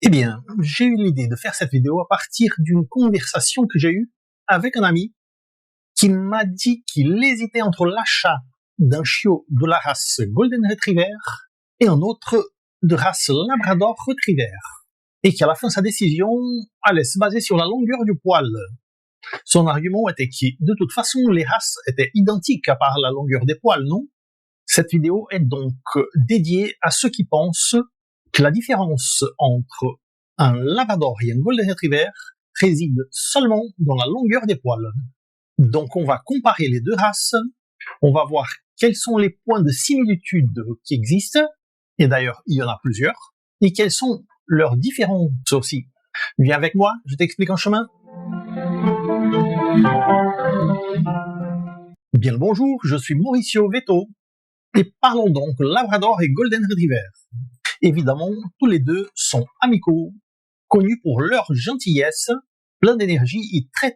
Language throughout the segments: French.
Eh bien, j'ai eu l'idée de faire cette vidéo à partir d'une conversation que j'ai eue avec un ami qui m'a dit qu'il hésitait entre l'achat d'un chiot de la race Golden Retriever et un autre de race Labrador Retriever, et qu'à la fin sa décision allait se baser sur la longueur du poil. Son argument était que, de toute façon, les races étaient identiques à part la longueur des poils, non? Cette vidéo est donc dédiée à ceux qui pensent que la différence entre un Labrador et un Golden Retriever réside seulement dans la longueur des poils. Donc on va comparer les deux races, on va voir quels sont les points de similitude qui existent, et d'ailleurs il y en a plusieurs, et quelles sont leurs différences aussi. Viens avec moi, je t'explique en chemin. Bien le bonjour, je suis Mauricio Veto, et parlons donc Labrador et Golden Retriever. Évidemment, tous les deux sont amicaux, connus pour leur gentillesse, plein d'énergie et très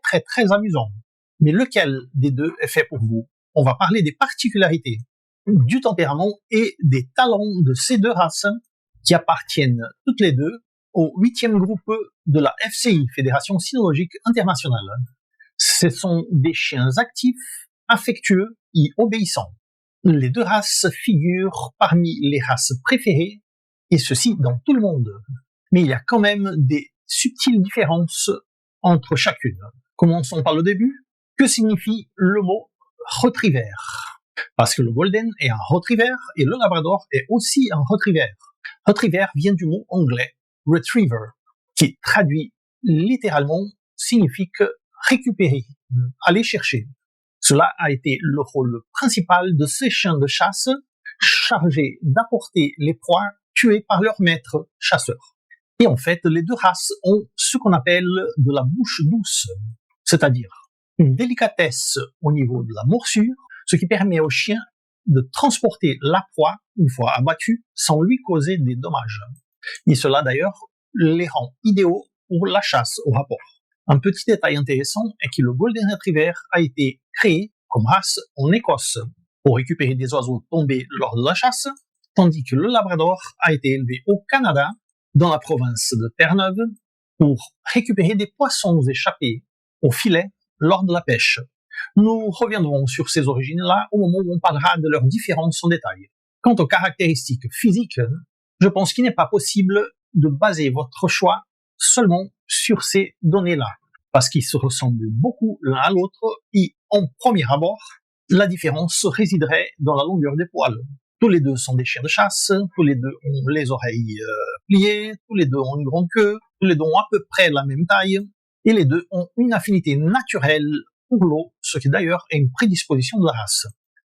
amusants. Mais lequel des deux est fait pour vous? On va parler des particularités, du tempérament et des talents de ces deux races qui appartiennent toutes les deux au 8e groupe de la FCI, Fédération Cynologique Internationale. Ce sont des chiens actifs, affectueux et obéissants. Les deux races figurent parmi les races préférées, et ceci dans tout le monde. Mais il y a quand même des subtiles différences entre chacune. Commençons par le début. Que signifie le mot retriever? Parce que le Golden est un retriever et le Labrador est aussi un retriever. Retriever vient du mot anglais retriever, qui traduit littéralement signifie que récupérer, aller chercher. Cela a été le rôle principal de ces chiens de chasse chargés d'apporter les proies tuées par leur maître chasseur. Et en fait, les deux races ont ce qu'on appelle de la bouche douce, c'est-à-dire une délicatesse au niveau de la morsure, ce qui permet au chien de transporter la proie, une fois abattue, sans lui causer des dommages. Et cela d'ailleurs les rend idéaux pour la chasse au rapport. Un petit détail intéressant est que le Golden Retriever a été créé comme race en Écosse pour récupérer des oiseaux tombés lors de la chasse, tandis que le Labrador a été élevé au Canada, dans la province de Terre-Neuve, pour récupérer des poissons échappés au filet lors de la pêche. Nous reviendrons sur ces origines-là au moment où on parlera de leurs différences en détail. Quant aux caractéristiques physiques, je pense qu'il n'est pas possible de baser votre choix seulement sur ces données-là, parce qu'ils se ressemblent beaucoup l'un à l'autre et, en premier abord, la différence résiderait dans la longueur des poils. Tous les deux sont des chiens de chasse, tous les deux ont les oreilles pliées, tous les deux ont une grande queue, tous les deux ont à peu près la même taille, et les deux ont une affinité naturelle pour l'eau, ce qui d'ailleurs est une prédisposition de la race.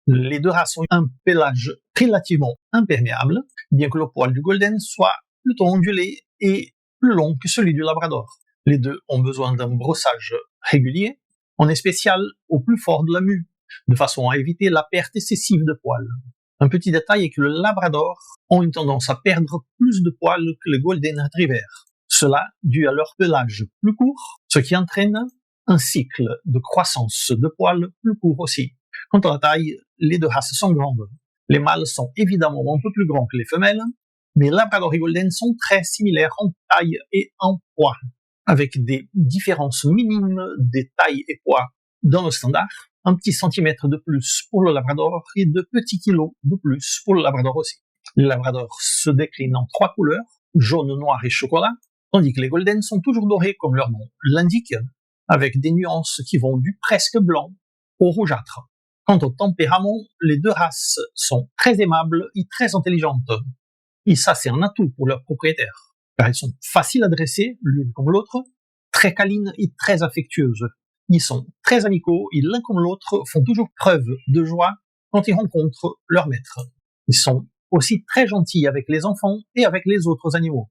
Les deux races ont un pelage relativement imperméable, bien que le poil du Golden soit plutôt ondulé et plus long que celui du Labrador. Les deux ont besoin d'un brossage régulier, en spécial au plus fort de la mue, de façon à éviter la perte excessive de poils. Un petit détail est que le Labrador ont une tendance à perdre plus de poils que les Golden Retriever. Cela dû à leur pelage plus court, ce qui entraîne un cycle de croissance de poils plus court aussi. Quant à la taille, les deux races sont grandes. Les mâles sont évidemment un peu plus grands que les femelles, mais Labrador et Golden sont très similaires en taille et en poids, avec des différences minimes des tailles et poids dans le standard, un petit centimètre de plus pour le Labrador et de petits kilos de plus pour le Labrador aussi. Les Labrador se déclinent en 3 couleurs, jaune, noir et chocolat, tandis que les Golden sont toujours dorés comme leur nom l'indique, avec des nuances qui vont du presque blanc au rougeâtre. Quant au tempérament, les deux races sont très aimables et très intelligentes. Et ça, c'est un atout pour leurs propriétaires, car elles sont faciles à dresser, l'une comme l'autre, très câlines et très affectueuses. Ils sont très amicaux et l'un comme l'autre font toujours preuve de joie quand ils rencontrent leur maître. Ils sont aussi très gentils avec les enfants et avec les autres animaux.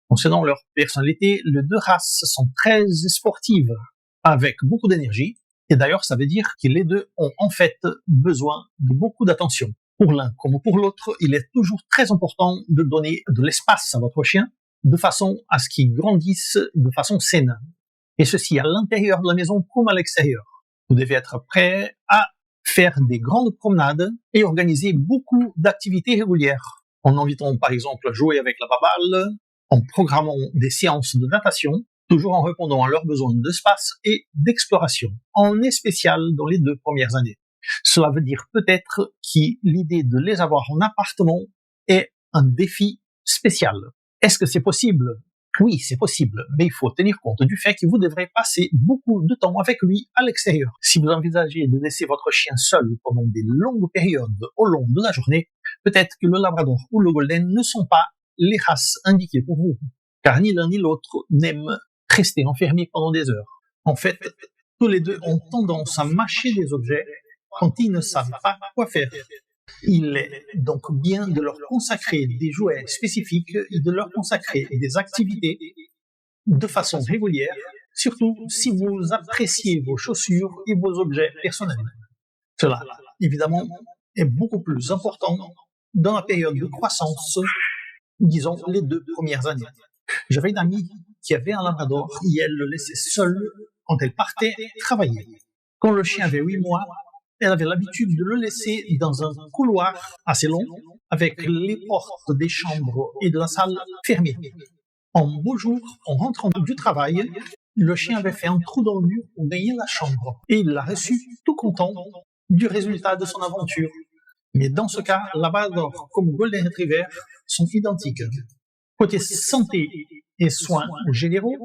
Concernant leur personnalité, les deux races sont très sportives, avec beaucoup d'énergie, et d'ailleurs ça veut dire que les deux ont en fait besoin de beaucoup d'attention. Pour l'un comme pour l'autre, il est toujours très important de donner de l'espace à votre chien, de façon à ce qu'il grandisse de façon saine. Et ceci à l'intérieur de la maison comme à l'extérieur. Vous devez être prêt à faire des grandes promenades et organiser beaucoup d'activités régulières. En invitant par exemple à jouer avec la baballe, en programmant des séances de natation, toujours en répondant à leurs besoins d'espace et d'exploration, en spécial dans les 2 premières années. Cela veut dire peut-être que l'idée de les avoir en appartement est un défi spécial. Est-ce que c'est possible? Oui, c'est possible, mais il faut tenir compte du fait que vous devrez passer beaucoup de temps avec lui à l'extérieur. Si vous envisagez de laisser votre chien seul pendant des longues périodes au long de la journée, peut-être que le Labrador ou le Golden ne sont pas les races indiquées pour vous, car ni l'un ni l'autre n'aiment rester enfermés pendant des heures. En fait, tous les deux ont tendance à mâcher des objets quand ils ne savent pas quoi faire. Il est donc bien de leur consacrer des jouets spécifiques et de leur consacrer des activités de façon régulière, surtout si vous appréciez vos chaussures et vos objets personnels. Cela, évidemment, est beaucoup plus important dans la période de croissance, disons les 2 premières années. J'avais une amie qui avait un Labrador et elle le laissait seul quand elle partait travailler. Quand le chien avait 8 mois, elle avait l'habitude de le laisser dans un couloir assez long, avec les portes des chambres et de la salle fermées. Un beau jour, en rentrant du travail, le chien avait fait un trou dans le mur pour gagner la chambre, et il l'a reçu tout content du résultat de son aventure. Mais dans ce cas, Labrador comme Golden Retriever sont identiques. Côté santé et soins généraux,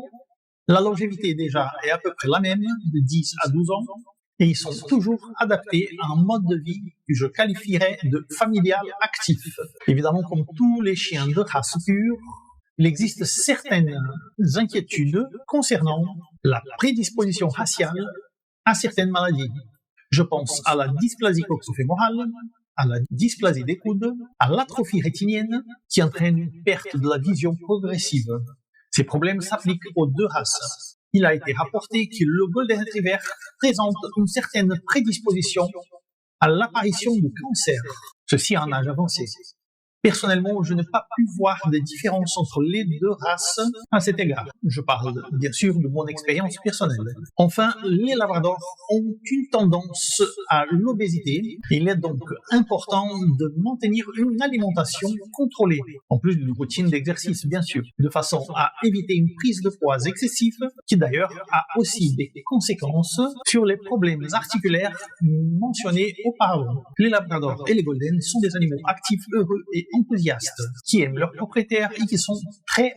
la longévité déjà est à peu près la même, de 10 à 12 ans, et ils sont toujours adaptés à un mode de vie que je qualifierais de familial actif. Évidemment, comme tous les chiens de race pure, il existe certaines inquiétudes concernant la prédisposition raciale à certaines maladies. Je pense à la dysplasie coxofémorale, à la dysplasie des coudes, à l'atrophie rétinienne qui entraîne une perte de la vision progressive. Ces problèmes s'appliquent aux 2 races. Il a été rapporté que le Golden Retriever présente une certaine prédisposition à l'apparition de cancer, ceci à un âge avancé. Personnellement, je n'ai pas pu voir de différence entre les 2 races à cet égard. Je parle bien sûr de mon expérience personnelle. Enfin, les Labradors ont une tendance à l'obésité. Il est donc important de maintenir une alimentation contrôlée, en plus d'une routine d'exercice bien sûr, de façon à éviter une prise de poids excessive, qui d'ailleurs a aussi des conséquences sur les problèmes articulaires mentionnés auparavant. Les Labradors et les Golden sont des animaux actifs, heureux et enthousiastes, qui aiment leurs propriétaires et qui sont très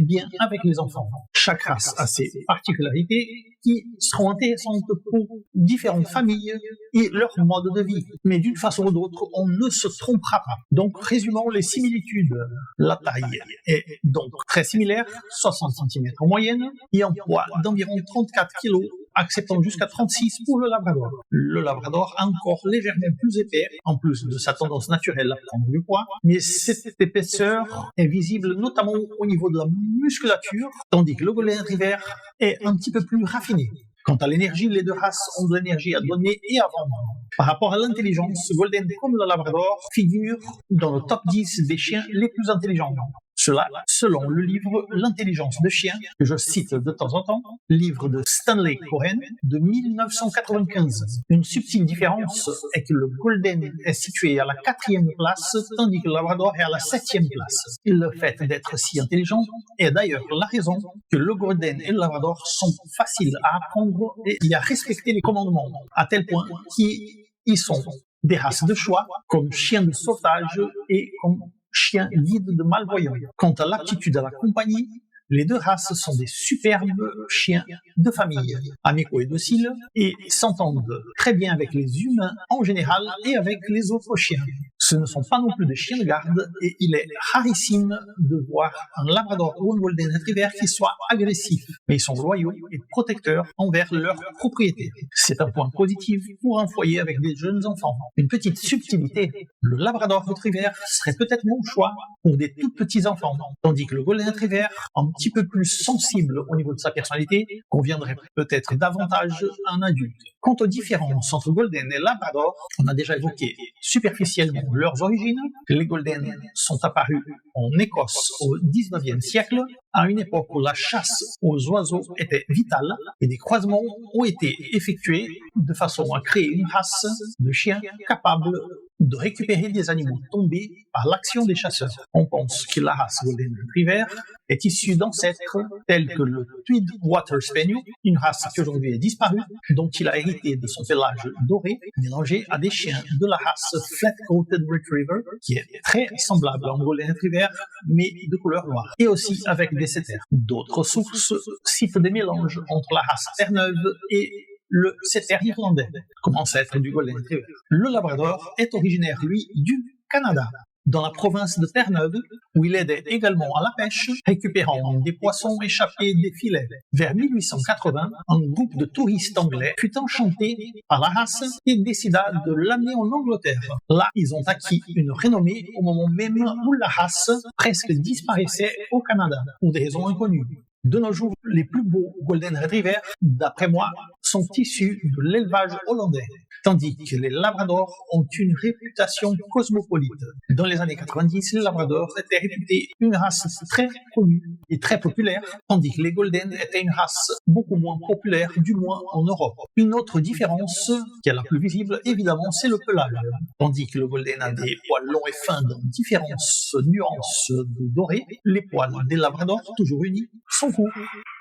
bien avec les enfants. Chaque race a ses particularités qui seront intéressantes pour différentes familles et leur mode de vie. Mais d'une façon ou d'autre, on ne se trompera pas. Donc, résumons les similitudes. La taille est donc très similaire, 60 cm en moyenne, et un poids d'environ 34 kg, acceptant jusqu'à 36 pour le Labrador. Le Labrador a encore légèrement plus épais, en plus de sa tendance naturelle à prendre du poids, mais cette épaisseur est visible notamment au niveau de la musculature, tandis que le Golden Retriever est un petit peu plus raffiné. Quant à l'énergie, les 2 races ont de l'énergie à donner et à vendre. Par rapport à l'intelligence, Golden comme le Labrador figurent dans le top 10 des chiens les plus intelligents. Cela, selon le livre L'intelligence de chien, que je cite de temps en temps, livre de Stanley Cohen de 1995. Une subtile différence est que le Golden est situé à la 4e place, tandis que le Labrador est à la 7e place. Et le fait d'être si intelligent est d'ailleurs la raison que le Golden et le Labrador sont faciles à apprendre et à respecter les commandements, à tel point qu'ils sont des races de choix, comme chiens de sauvetage et comme chiens guides de malvoyants. Quant à l'aptitude à la compagnie, les 2 races sont des superbes chiens de famille, amicaux et dociles, et s'entendent très bien avec les humains en général et avec les autres chiens. Ce ne sont pas non plus des chiens de garde, et il est rarissime de voir un Labrador ou un Golden Retriever qui soit agressif, mais ils sont loyaux et protecteurs envers leurs propriétaires. C'est un point positif pour un foyer avec des jeunes enfants. Une petite subtilité, le Labrador Retriever serait peut-être mon choix pour des tout petits enfants, tandis que le Golden Retriever, un petit peu plus sensible au niveau de sa personnalité, conviendrait peut-être davantage à un adulte. Quant aux différences entre Golden et Labrador, on a déjà évoqué superficiellement leurs origines. Les Golden sont apparus en Écosse au 19e siècle, à une époque où la chasse aux oiseaux était vitale et des croisements ont été effectués de façon à créer une race de chiens capables de récupérer des animaux tombés par l'action des chasseurs. On pense que la race Golden Retriever est issue d'ancêtres tels que le Tweed Water Spaniel, une race qui aujourd'hui est disparue, dont il a hérité de son pelage doré, mélangé à des chiens de la race Flat-Coated Retriever, qui est très semblable à un Golden Retriever, mais de couleur noire, et aussi avec des setters. D'autres sources citent des mélanges entre la race Terre-Neuve et le setter irlandais, comme ancêtre du Golden Retriever. Le Labrador est originaire, lui, du Canada, dans la province de Terre-Neuve, où il aidait également à la pêche, récupérant des poissons échappés des filets. Vers 1880, un groupe de touristes anglais fut enchanté par la race et décida de l'amener en Angleterre. Là, ils ont acquis une renommée au moment même où la race presque disparaissait au Canada, pour des raisons inconnues. De nos jours, les plus beaux Golden Retriever, d'après moi, sont issus de l'élevage hollandais, tandis que les Labradors ont une réputation cosmopolite. Dans les années 90, les Labradors étaient réputés une race très connue et très populaire, tandis que les Golden étaient une race beaucoup moins populaire, du moins en Europe. Une autre différence, qui est la plus visible, évidemment, c'est le pelage. Tandis que le Golden a des poils longs et fins dans différentes nuances de doré, les poils des Labradors, toujours unis, sont courts,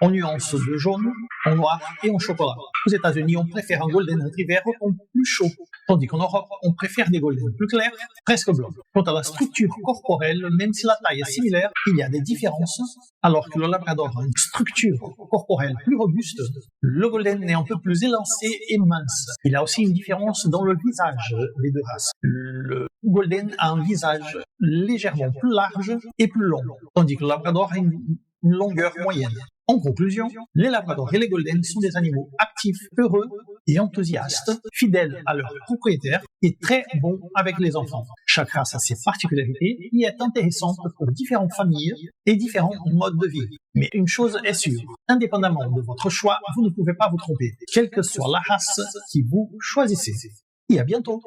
en nuances de jaune, en noir et en chocolat. Aux États-Unis, on préfère un Golden Retriever en plus chaud, tandis qu'en Europe, on préfère des Golden plus clairs, presque blancs. Quant à la structure corporelle, même si la taille est similaire, il y a des différences. Alors que le Labrador a une structure corporelle plus robuste, le Golden est un peu plus élancé et mince. Il y a aussi une différence dans le visage des deux races. Le Golden a un visage légèrement plus large et plus long, tandis que le Labrador a une longueur moyenne. En conclusion, les Labradors et les Golden sont des animaux actifs, heureux et enthousiastes, fidèles à leurs propriétaires et très bons avec les enfants. Chaque race a ses particularités et est intéressante pour différentes familles et différents modes de vie. Mais une chose est sûre, indépendamment de votre choix, vous ne pouvez pas vous tromper, quelle que soit la race qui vous choisissez. Et à bientôt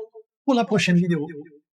pour la prochaine vidéo.